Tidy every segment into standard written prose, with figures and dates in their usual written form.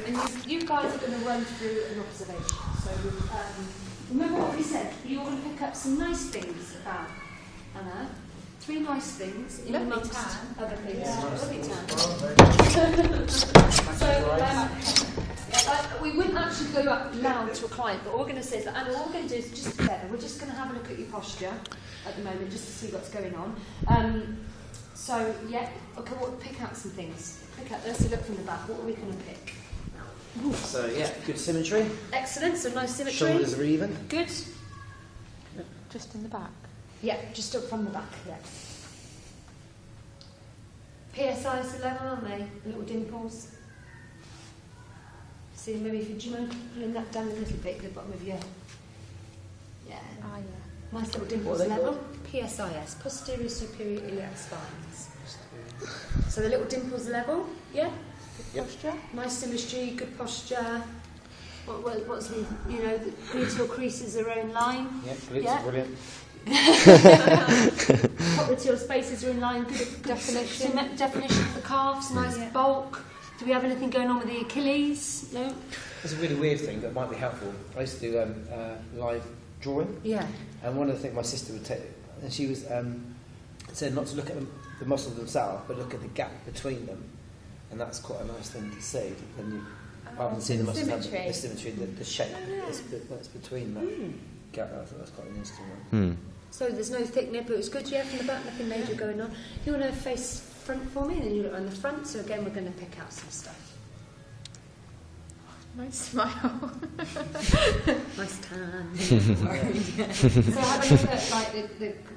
and you guys are going to run through an observation. So remember what we said. You're going to pick up some nice things about Anna. 3 nice things in amongst other things. Yeah. Lovely tan. So we wouldn't actually go out loud to a client, but all we're going to say is that Anna, all we're going to do is just together. We're just going to have a look at your posture at the moment, just to see what's going on. So yeah, okay. Pick out some things. Let's look from the back. What are we going to pick? So yeah, good symmetry. Excellent. So nice symmetry. Shoulders are even. Good. Just in the back. Yeah, just up from the back, yeah. PSIs are level, aren't they? Little dimples. See, maybe if you mind pulling that down a little bit, the bottom of your... Yeah. Ah, yeah. Nice little dimples level. PSIS, posterior superior iliac spines. So the little dimples level, yeah? Yep. Posture. Nice symmetry, good posture. What's the, the gluteal creases are in line. Yep, glutes Yeah. are brilliant. Popliteal spaces are in line, good definition of the calves, nice bulk. Do we have anything going on with the Achilles? No? It's a really weird thing that might be helpful. I used to do live drawing, Yeah. and one of the things my sister would take, and she was said not to look at the muscles themselves, but look at the gap between them, and that's quite a nice thing to see. When you, rather than seeing the muscles, have the symmetry, the shape that's between that gap. I thought that's quite an interesting one. So there's no thick nip, it was good, yeah, from the back, nothing major going on. You want to face front for me, and then you look on the front, so again we're going to pick out some stuff. Nice smile. Nice tan. So have a look at like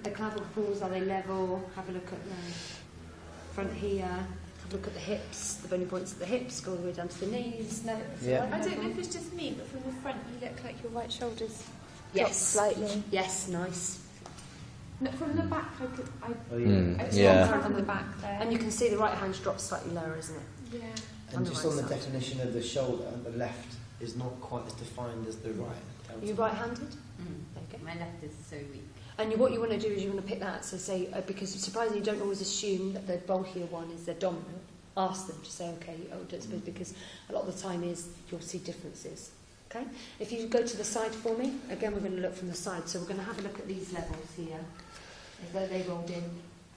the clavicles, are they level? Have a look at the front here. Have a look at the hips, the bony points of the hips, go all the way down to the knees. No, Yeah. I don't know if it's just me, but from the front you look like your right shoulder's Yes. dropped slightly. Yes, nice. No, from the back, I Yeah. from the back there. And you can see the right hand drops slightly lower, isn't it? Yeah. And just on the right side. definition of the shoulder, the left is not quite as defined as the right. Are you right-handed? There you go. My left is so weak. And what you want to do is you want to pick that. So say, because surprisingly you don't always assume that the bulkier one is the dominant. Ask them to say, okay, don't suppose, because a lot of the time you'll see differences. Okay? If you go to the side for me, again we're going to look from the side. So we're going to have a look at these levels here. They rolled in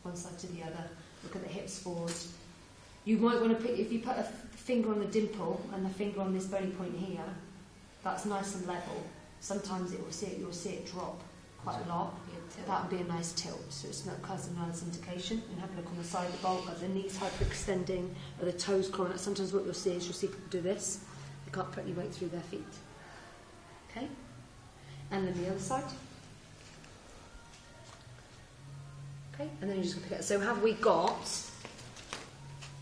one side to the other. Look at the hips forward. You might want to if you put a finger on the dimple and the finger on this bony point here, that's nice and level. Sometimes you'll see it drop quite a lot. That would be a nice tilt. So it's not a nice indication. And have a look on the side of the bulk. Are the knees hyperextending? Are the toes crawling? Sometimes what you'll see people do this. They can't put any weight through their feet. Okay? And then the other side. Okay? And then you're just going to pick it up. So have we got...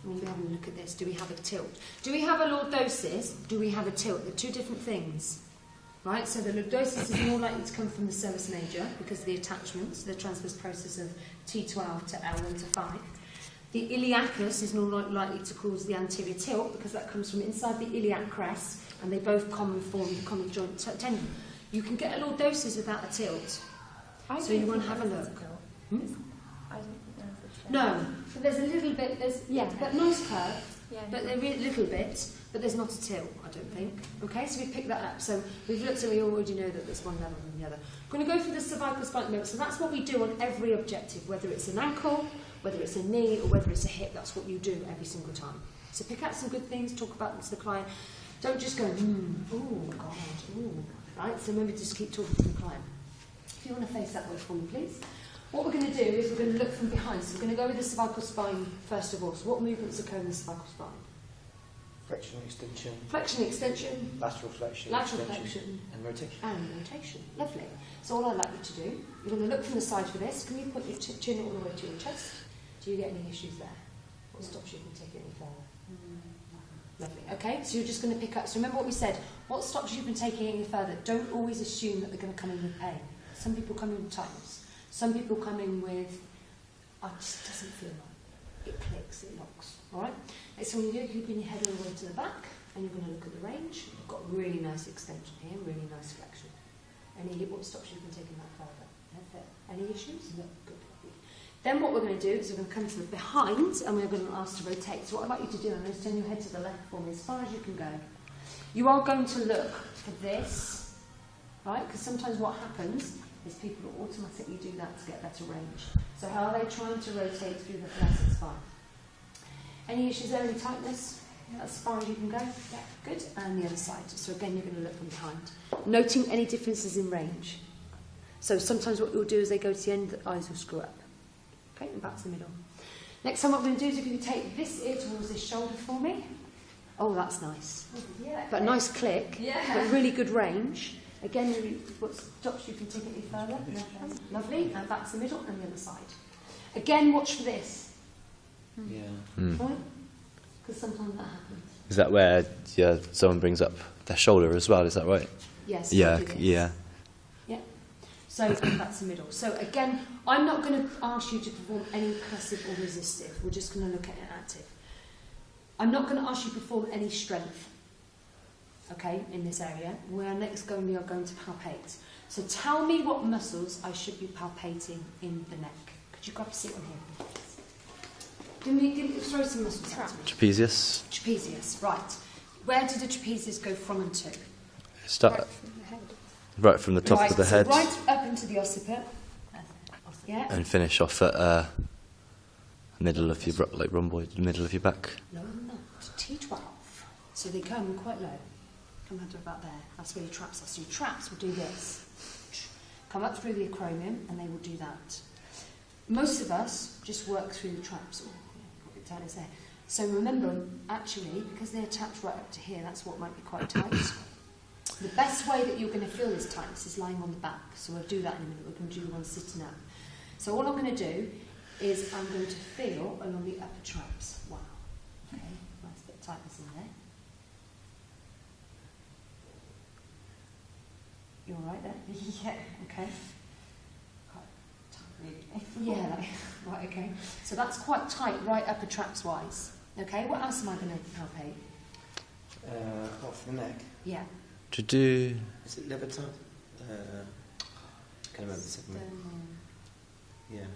We'll be having a look at this. Do we have a tilt? Do we have a lordosis? Do we have a tilt? They're two different things. Right? So the lordosis is more likely to come from the serous major because of the attachments, the transverse process of T12 to L1 to 5. The iliacus is more likely to cause the anterior tilt because that comes from inside the iliac crest and they both form the common joint tendon. You can get a lordosis without a tilt. So you want to have a look. I don't know if it's No, but there's a little bit, that nice curve, Yeah. but there is a little bit, but there's not a tilt, I don't think. Okay, so we picked that up. So we've looked and we already know that there's one level than the other. I'm going to go through the cervical spine movement. So that's what we do on every objective, whether it's an ankle, whether it's a knee, or whether it's a hip. That's what you do every single time. So pick out some good things, talk about them to the client. Don't just go, oh God, ooh. Right, so maybe just keep talking to the client. If you want to face that way for me, please. What we're going to do is we're going to look from behind. So we're going to go with the cervical spine first of all. So what movements occur in the cervical spine? Flexion, extension. Flexion, extension. Lateral flexion. Lateral extension, flexion. And rotation. And rotation. Lovely. So all I'd like you to do, you're going to look from the side for this. Can you put your chin all the way to your chest? Do you get any issues there? What stops you from taking it any further? Lovely. Okay, so you're just going to pick up. So remember what we said. What stops you from taking it any further? Don't always assume that they're going to come in with pain. Some people come in with tightness. Some people come in with, it just doesn't feel right. It clicks, it locks. All right? So when you're keeping your head all the way to the back, and you're going to look at the range, you've got really nice extension here, really nice flexion. What stops you from taking that further? Any issues? No. Good. Then what we're going to do is we're going to come to the behind, and we're going to ask to rotate. So what I'd like you to do is turn your head to the left for me as far as you can go. You are going to look for this, right? Because sometimes what happens is people will automatically do that to get better range. So how are they trying to rotate through the thoracic spine? Any issues there, any tightness? As far as you can go? Yeah, good. And the other side. So again, you're going to look from behind. Noting any differences in range. So sometimes what you'll do is they go to the end, the eyes will screw up. Okay, and back to the middle. Next time what we're going to do is if you take this ear towards this shoulder for me. Oh, that's nice. Yeah. But a nice click, Yeah. but really good range. Again, what stops you from taking it further. Lovely. And back to the middle and the other side. Again, watch for this. Yeah. Right? Because sometimes that happens. Is that where someone brings up their shoulder as well? Is that right? Yes. Yeah, do this. yeah. Yeah. So and that's the middle. So again, I'm not going to ask you to perform any passive or resistive. We're just going to look at it active. I'm not going to ask you to perform any strength. Okay, in this area. We are going to palpate. So tell me what muscles I should be palpating in the neck. Could you grab a seat on here, please? Throw some muscles out to me. Trapezius. Trapezius, right. Where did the trapezius go from and to? Start right from the top of the head So right up into the occiput. Yeah. and finish off at middle of your rhomboid, middle of your back. Lower than that. T12. So they come quite low. Come down to about there. That's where your traps are. So your traps will do this. Come up through the acromion and they will do that. Most of us just work through the traps. Oh, got a bit tight there. So remember, actually, because they're attached right up to here, that's what might be quite tight. The best way that you're going to feel this tightness is lying on the back. So we'll do that in a minute. We're going to do the one sitting up. So all I'm going to do is I'm going to feel along the upper traps. Wow. Okay, nice bit of tightness in there. You all right there? Yeah. Okay. Quite tight, really. Yeah. Right. Okay. So that's quite tight, right upper traps wise. Okay. What else am I going to palpate? Off the neck. Yeah. To do. Is it levitate? I can't remember the second one. Yeah.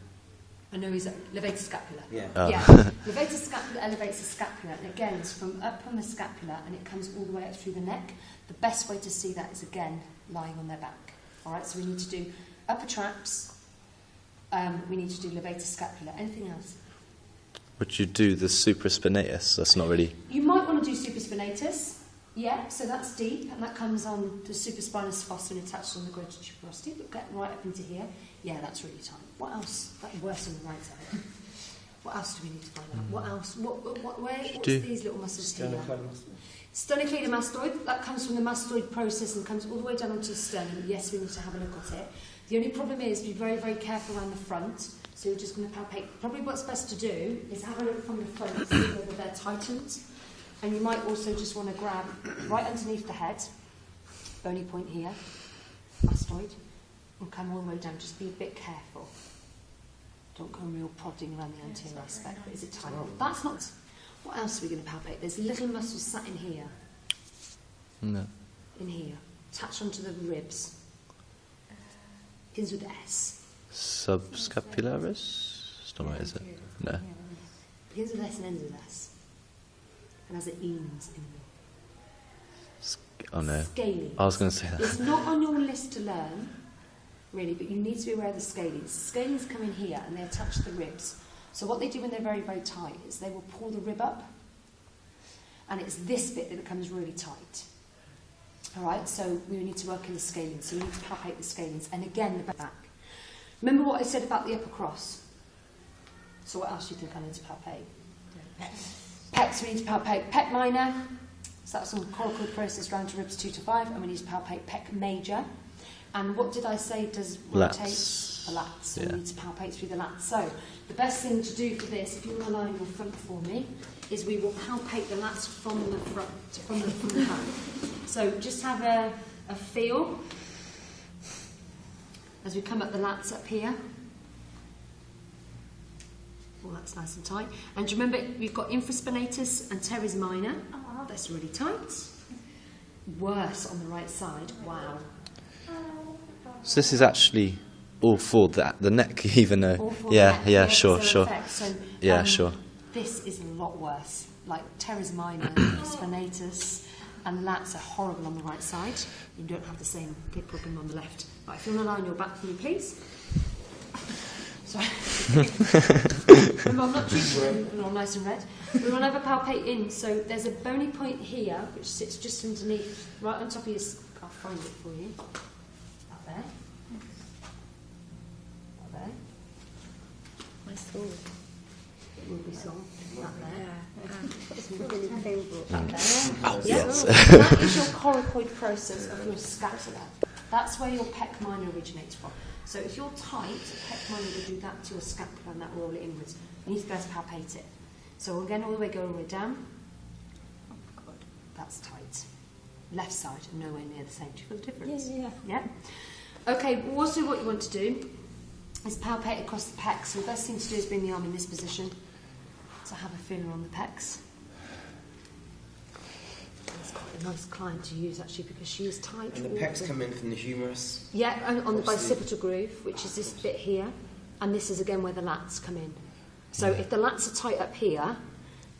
I know he's levator scapula. Yeah. Oh. Yeah. Levator scapula elevates the scapula, and again, it's from up on the scapula, and it comes all the way up through the neck. The best way to see that is again lying on their back. All right. So we need to do upper traps. We need to do levator scapula. Anything else? Would you do the supraspinatus? That's not really. You might want to do supraspinatus. Yeah, so that's deep, and that comes on the supraspinous fossa and attached on the greater tuberosity, but get right up into here. Yeah, that's really tight. What else? That's worse on the right side. What else do we need to find out? What else? What's these little muscles here? Sternocleidomastoid, that comes from the mastoid process and comes all the way down onto the sternum. Yes, we need to have a look at it. The only problem is be very, very careful around the front. So you're just going to palpate. Probably what's best to do is have a look from the front and see whether they're tightened. And you might also just want to grab right underneath the head, bony point here, mastoid, and come all the way down. Just be a bit careful. Don't go real prodding around the anterior aspect. But is it tight? That's not... What else are we going to palpate? There's little muscles sat in here. No. In here. Attached onto the ribs. Begins with S. Subscapularis? It's not right, is it? No. Begins with S and ends with S. And has an eames in them. Oh no. Scalene. I was going to say that. It's not on your list to learn, really, but you need to be aware of the scalenes. Scalenes come in here and they attach the ribs. So what they do when they're very, very tight is they will pull the rib up, and it's this bit that becomes really tight. All right, so we need to work in the scalenes. So we need to palpate the scalenes. And again, the back. Remember what I said about the upper cross? So what else do you think I need to palpate? Pecs, we need to palpate pec minor. So that's on the coracoid process round to ribs 2 to 5. And we need to palpate pec major. And what did I say does rotate? Lats. The lats. So Yeah. we need to palpate through the lats. So the best thing to do for this, if you want to lie in your front for me, is we will palpate the lats from the front, from the back. So just have a feel as we come up the lats up here. Oh, that's nice and tight. And do you remember we've got infraspinatus and teres minor? Oh, that's really tight. Worse on the right side. Wow. So this is actually all for the neck, even though. All for Yeah, the yeah, neck, sure, so sure. effect. So, Yeah, sure. This is a lot worse. Like teres minor, spinatus, and lats are horrible on the right side. You don't have the same big problem on the left. Right, if you want to lie on your back for me, please. Sorry. Remember, I'm not treating you all nice and red. We want to have a palpate in. So there's a bony point here, which sits just underneath, right on top of your... I'll find it for you. Up there. Up there. My sword. It will be sore. Up there. It's really painful. Up there. Oh, Yeah. yes. That is your coracoid process of your scapula. That's where your pec minor originates from. So if you're tight, pec minor will do that to your scapula and that will roll it inwards. You need to be able to palpate it. So again, all the way going all the way down. Oh God, that's tight. Left side, nowhere near the same. Do you feel the difference? Yeah. Okay, also what you want to do is palpate across the pecs. So the best thing to do is bring the arm in this position. So have a feeler on the pecs. It's quite a nice client to use actually because she is tight. And the pecs come in from the humerus. Yeah, on the bicipital groove, which is this bit here, and this is again where the lats come in. So if the lats are tight up here,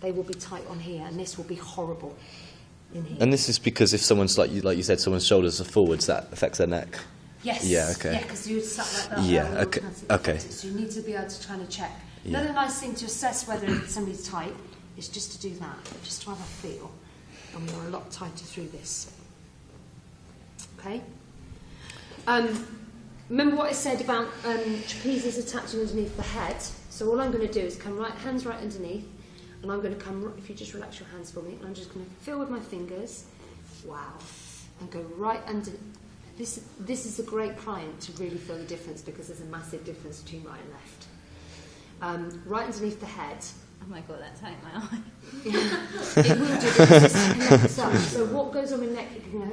they will be tight on here, and this will be horrible in here. And this is because if someone's, like you said, someone's shoulders are forwards, that affects their neck. Yes. Yeah, okay. Yeah, because you sat like that. Yeah, you'll okay, automatically okay. affect it. So you need to be able to kind of check. Yeah. Another nice thing to assess whether somebody's tight is just to do that, just to have a feel. And we're a lot tighter through this. Okay? Remember what I said about trapezius attaching underneath the head? So all I'm going to do is come hands right underneath, and I'm going to come, if you just relax your hands for me, and I'm just going to feel with my fingers, wow, and go right under. This is a great client to really feel the difference because there's a massive difference between right and left. Right underneath the head. Oh my God, that's hurt my eye. It will do because it's connects up. So what goes on the neck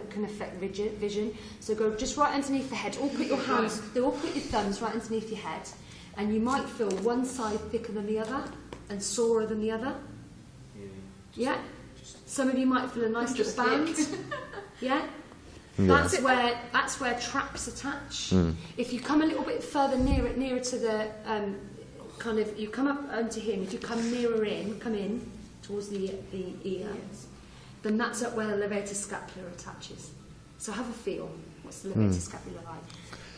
can affect vision. So go just right underneath the head. All put your hands, all put your thumbs right underneath your head, and you might feel one side thicker than the other and sorer than the other. Yeah. Some of you might feel a nice little band. Yeah. That's where traps attach. If you come a little bit further nearer to the kind of, you come up onto him. If you come come in towards the ear, then that's up where the levator scapula attaches. So have a feel. What's the levator scapula like?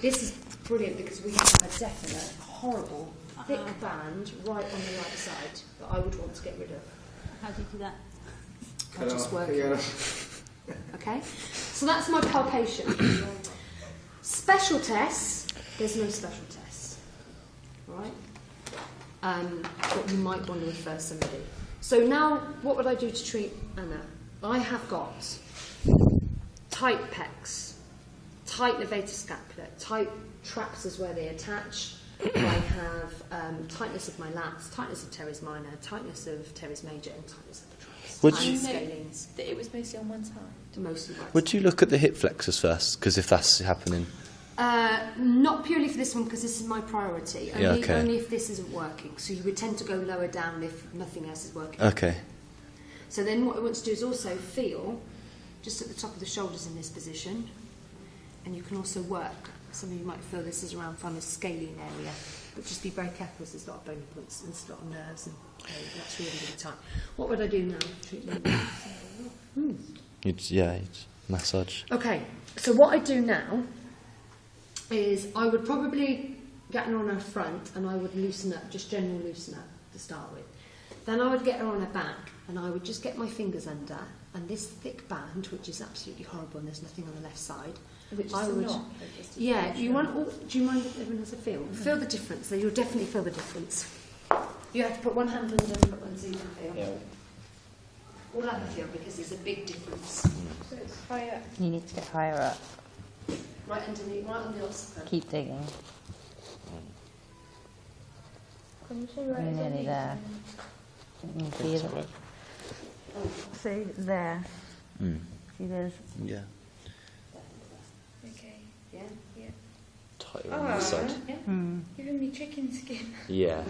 This is brilliant because we have a definite, horrible, thick band right on the right side that I would want to get rid of. How do you do that? I just work. Okay, so that's my palpation. Special tests, there's no special tests, right? But you might want to refer somebody. So now, what would I do to treat Anna? I have got tight pecs, tight levator scapula, tight traps is where they attach. I have tightness of my lats, tightness of teres minor, tightness of teres major, and tightness of the traps. Would and you scalenes. That it was mostly on one side. Mostly right. Would you look at the hip flexors first? Because if that's happening, not purely for this one because this is my priority. Only, Yeah, okay. only if this isn't working. So you would tend to go lower down if nothing else is working. okay. So then what I want to do is also feel just at the top of the shoulders in this position. And you can also work. Some of you might feel this is around from a scalene area. But just be very careful because there's a lot of bony points and there's a lot of nerves and that's really, really tight. What would I do now? Treat them. You'd massage. Okay, so what I do now is I would probably get her on her front and I would loosen up, just general loosen up to start with. Then I would get her on her back and I would just get my fingers under and this thick band, which is absolutely horrible and there's nothing on the left side. I would, yeah, do you mind if everyone has a feel? Feel the difference, so you'll definitely feel the difference. You have to put one hand under and put one so you can feel. Yeah. All have a feel because there's a big difference. So it's higher. You need to get higher up. Right underneath, right on the occiput. Keep digging. Can you say You're nearly there. You can feel it. See, there. Mm. See, there's... Yeah. Okay. Yeah. Yeah. Tighter on this side. Yeah. Giving me chicken skin. Yeah.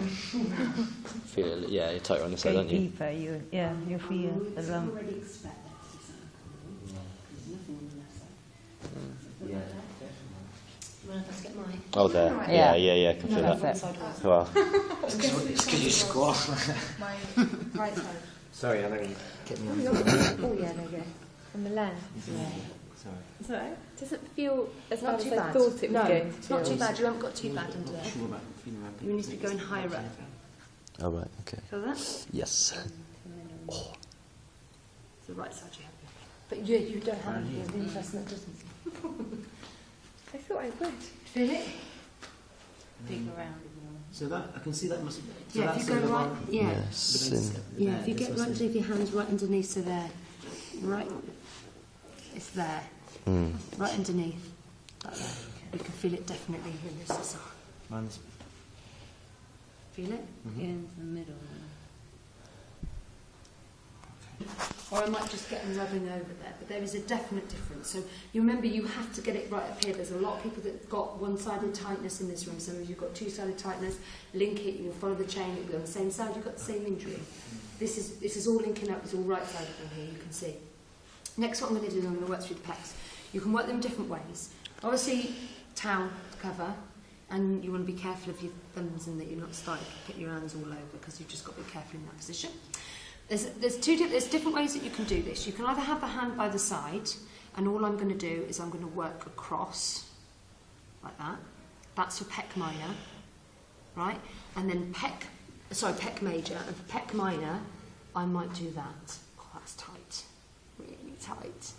Feel it. Yeah, you're tighter on this side, Go aren't you? deeper. You feel the It's lump. already expect that to be something. There's nothing on the left side. Yeah. Let's get mine. Oh, there. Yeah. Yeah. I can feel No, that. that's it. Well, It's because you squat. My right side. Sorry, I know you get me on. Oh, yeah, there you go. From the lens. Sorry. It's all right. It doesn't feel as Not bad too as I bad. thought it was No, going to it's not feel. too bad. You haven't got too bad under there. Sure about feeling around. You need to be going higher up. Oh, right, okay. Feel that? Yes. It's the right side you have. But you don't have any. It's interesting that doesn't. I thought I would. Feel it? Big around. So that I can see that must. So Yeah, if you go right. Yeah. Yes. Yeah, if you get right underneath your hands, right underneath, so there. Right. It's there. Right underneath. Like that. You can feel it definitely in this as well. Mine's Feel it? In the middle. Or I might just get them rubbing over there, but there is a definite difference. So you remember you have to get it right up here. There's a lot of people that got one-sided tightness in this room. Some of you've got two-sided tightness. Link it, you will follow the chain, it'll be on the same side, you've got the same injury. This is all linking up, it's all right-sided from here, you can see. Next what I'm going to do is I'm going to work through the pecs. You can work them different ways. Obviously, towel to cover, and you want to be careful of your thumbs and that you're not starting to put your hands all over because you've just got to be careful in that position. There's different ways that you can do this. You can either have the hand by the side, and all I'm going to do is I'm going to work across, like that. That's for pec minor, right? And then pec major, and for pec minor, I might do that. Oh, that's tight, really tight.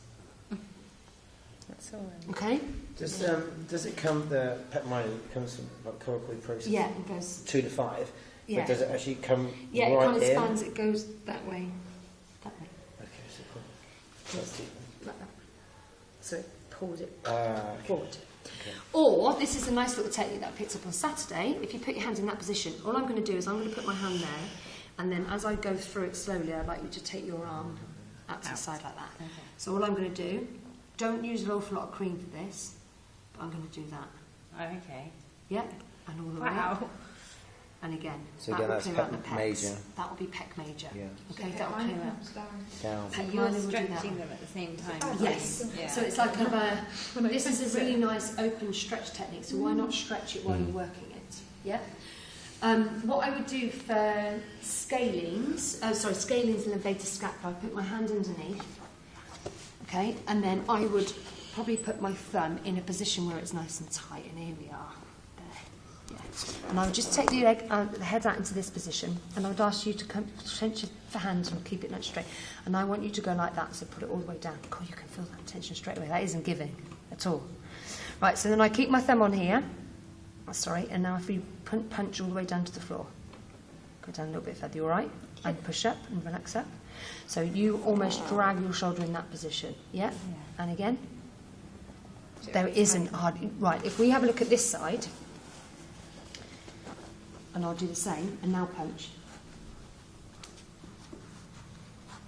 That's all right. Okay? does it come the pet minor comes from like coracoid process? Yeah, it goes. 2 to 5. Yeah. But does it actually come Yeah, it right kind of in? spans. It goes that way, that way, Okay, so cool. That's deep. like that. So it pulls it Okay. forward. Okay. Or, this is a nice little technique that I picked up on Saturday. If you put your hands in that position, all I'm going to do is I'm going to put my hand there, and then as I go through it slowly, I'd like you to take your arm out to the side like that. Okay. So all I'm going to do, don't use an awful lot of cream for this, but I'm going to do that. Oh, okay. Yep, and all the way up. Wow. And again, So that again, will that's clear out the pec pecs. major. That will be pec major. Yeah. Okay, that will clear out. Down. And You're mine will do that stretching one. them at the same time. Yes. Yeah. So it's like this is a really nice open stretch technique. So why not stretch it while you're working it? Yeah. What I would do for scalings and levator scapula, I put my hand underneath. Okay, and then I would probably put my thumb in a position where it's nice and tight. And here we are. There. Yeah. And I would just take the head out into this position, and I would ask you to come tension for hands and keep it nice straight. And I want you to go like that, so put it all the way down. Oh, you can feel that tension straight away. That isn't giving at all. Right, so then I keep my thumb on here. Sorry, and now if we punch all the way down to the floor. Go down a little bit further, you all right? And push up and relax up. So you almost drag your shoulder in that position. Yeah? And again. There isn't hard. Right, if we have a look at this side, and I'll do the same, and now punch.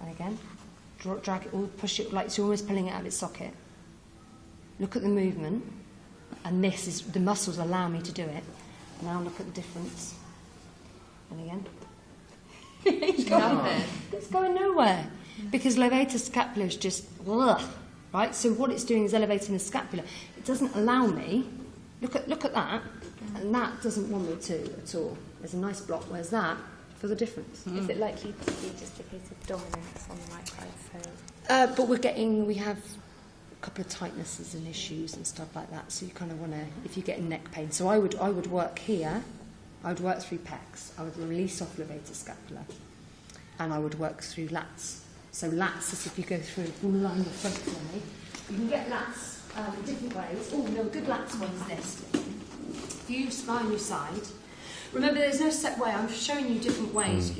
And again, drag it all, push it like you're almost pulling it out of its socket. Look at the movement, and this is the muscles allow me to do it. Now look at the difference. And again. It's going nowhere because levator scapula is just right. So what it's doing is elevating the scapula. It doesn't allow me. Look at that, and that doesn't want me to at all. There's a nice block. Where's that? Feel the difference. Is it likely to be just a case of dominance on the right side? So But we have a couple of tightnesses and issues and stuff like that. So you kind of want to, if you're getting neck pain. So I would work here. I would work through pecs. I would release off levator scapula, and I would work through lats. So lats is if you go through line the front for me. You can get lats in different ways. Oh no, a good lats one is this. If you lie on your side, remember there's no set way. I'm showing you different ways.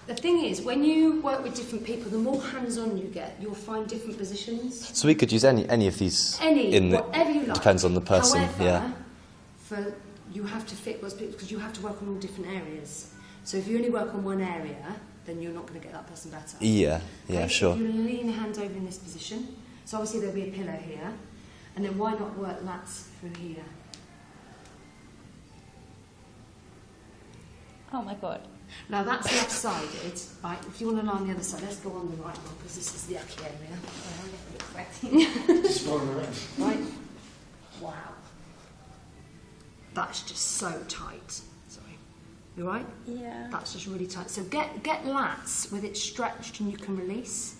The thing is, when you work with different people, the more hands-on you get, you'll find different positions. So we could use any of these. Whatever you like. Depends on the person. However, you have to fit what's because you have to work on all different areas. So if you only work on one area, then you're not going to get that person better. Yeah, Okay, sure. So you lean the hands over in this position. So obviously there'll be a pillow here, and then why not work lats through here? oh my god. Now that's left-sided, right? If you want to lie on the other side, let's go on the right one because this is the yucky area. Just rolling around. Right? Wow. That's just so tight. Sorry. You right? Yeah. That's just really tight. So get lats with it stretched and you can release.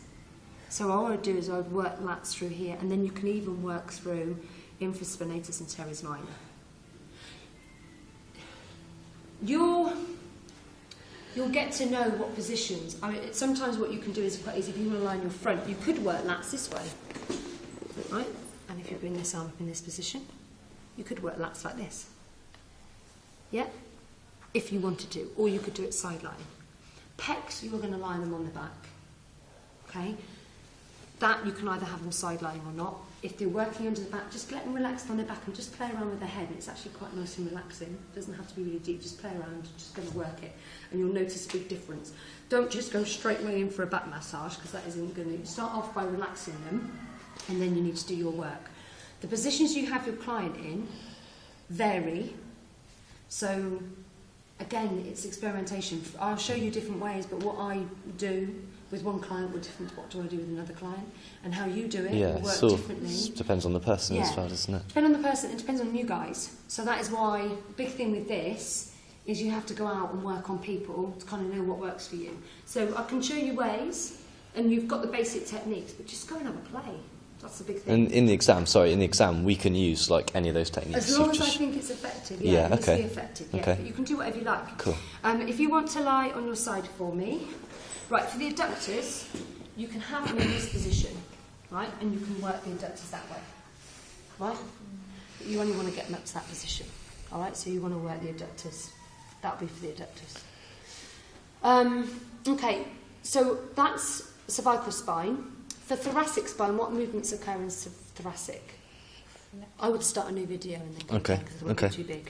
So all I'd do is I'd work lats through here, and then you can even work through infraspinatus and teres minor. You'll get to know what positions. I mean, sometimes what you can do is if you want to line your front, you could work lats this way, right? And if you bring this arm up in this position, you could work lats like this. Yeah? If you wanted to, or you could do it side lying. Pecs, you are going to line them on the back. Okay? That you can either have them side lying or not. If they're working under the back, just let them relax on their back and just play around with their head. It's actually quite nice and relaxing. It doesn't have to be really deep. Just play around, just going to work it, and you'll notice a big difference. Don't just go straight away in for a back massage, because that isn't going to. Start off by relaxing them, and then you need to do your work. The positions you have your client in vary. So again, it's experimentation. I'll show you different ways, but what I do with one client will different to what do I do with another client, and how you do it will work differently. Depends on the person as well, doesn't it? Depends on the person. It depends on you guys. So that is why the big thing with this is you have to go out and work on people to kind of know what works for you. So I can show you ways, and you've got the basic techniques, but just go and have a play. That's the big thing. And in the exam, we can use like any of those techniques. As long as I think it's effective, it needs to be effective, Okay. But you can do whatever you like. Cool. If you want to lie on your side for me, right, for the adductors, you can have them in this position, right, and you can work the adductors that way, right? But you only want to get them up to that position, all right? So you want to work the adductors. That'll be for the adductors. Okay, so that's cervical spine. For thoracic spine, what movements occur in thoracic? I would start a new video and then go Okay. because it won't be too big.